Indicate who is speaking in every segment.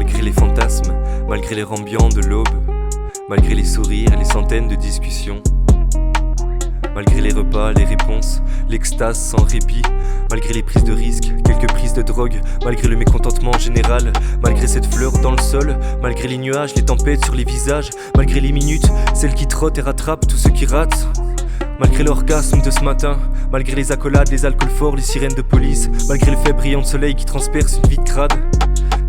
Speaker 1: Malgré les fantasmes, malgré l'air ambiant de l'aube, malgré les sourires et les centaines de discussions, malgré les repas, les réponses, l'extase sans répit, malgré les prises de risques, quelques prises de drogue, malgré le mécontentement général, malgré cette fleur dans le sol, malgré les nuages, les tempêtes sur les visages, malgré les minutes, celles qui trottent et rattrapent tous ceux qui ratent, malgré l'orgasme de ce matin, malgré les accolades, les alcools forts, les sirènes de police, malgré le fait brillant de soleil qui transperce une vie de crade,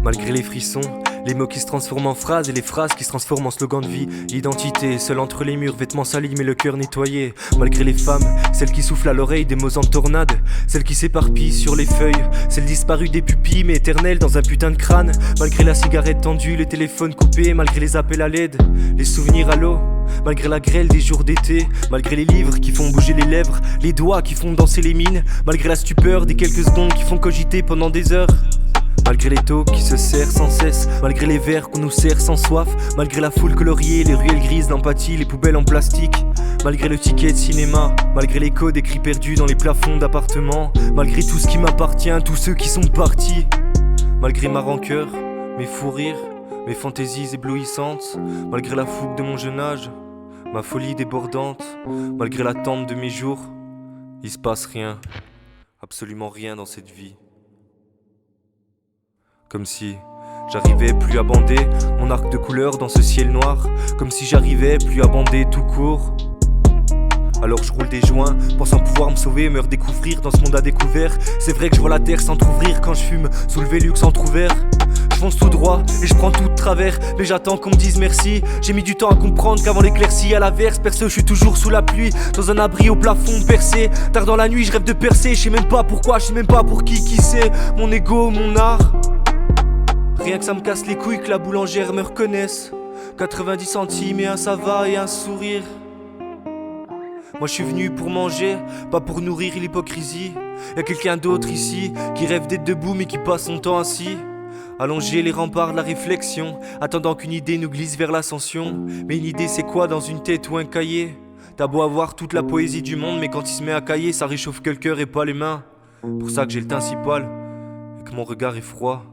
Speaker 1: malgré les frissons, les mots qui se transforment en phrases et les phrases qui se transforment en slogan de vie. L'identité, seule entre les murs, vêtements salis mais le cœur nettoyé. Malgré les femmes, celles qui soufflent à l'oreille des mots en tornade, celles qui s'éparpillent sur les feuilles, celles disparues des pupilles mais éternelles dans un putain de crâne. Malgré la cigarette tendue, le téléphone coupé, malgré les appels à l'aide, les souvenirs à l'eau, malgré la grêle des jours d'été, malgré les livres qui font bouger les lèvres, les doigts qui font danser les mines, malgré la stupeur des quelques secondes qui font cogiter pendant des heures. Malgré les taux qui se serrent sans cesse, malgré les verres qu'on nous sert sans soif, malgré la foule coloriée, les ruelles grises d'empathie, les poubelles en plastique, malgré le ticket de cinéma, malgré l'écho des cris perdus dans les plafonds d'appartements, malgré tout ce qui m'appartient, tous ceux qui sont partis, malgré ma rancœur, mes fous rires, mes fantaisies éblouissantes, malgré la fougue de mon jeune âge, ma folie débordante, malgré l'attente de mes jours, il se passe rien, absolument rien dans cette vie. Comme si j'arrivais plus à bander mon arc de couleurs dans ce ciel noir, comme si j'arrivais plus à bander tout court. Alors je roule des joints, pensant pouvoir me sauver, me redécouvrir dans ce monde à découvert. C'est vrai que je vois la terre s'entrouvrir quand je fume, sous le Velux entrouvert. Je fonce tout droit et je prends tout de travers, mais j'attends qu'on me dise merci. J'ai mis du temps à comprendre qu'avant l'éclaircie à l'averse, perso je suis toujours sous la pluie, dans un abri au plafond percé. Tard dans la nuit je rêve de percer, je sais même pas pourquoi, je sais même pas pour qui c'est. Mon ego, mon art. Rien que ça me casse les couilles que la boulangère me reconnaisse. 90 centimes et un ça va et un sourire. Moi je suis venu pour manger, pas pour nourrir l'hypocrisie. Y'a quelqu'un d'autre ici qui rêve d'être debout mais qui passe son temps assis, allonger les remparts de la réflexion, attendant qu'une idée nous glisse vers l'ascension. Mais une idée c'est quoi dans une tête ou un cahier? T'as beau avoir toute la poésie du monde, mais quand il se met à cahier ça réchauffe que le cœur et pas les mains. Pour ça que j'ai le teint si pâle et que mon regard est froid.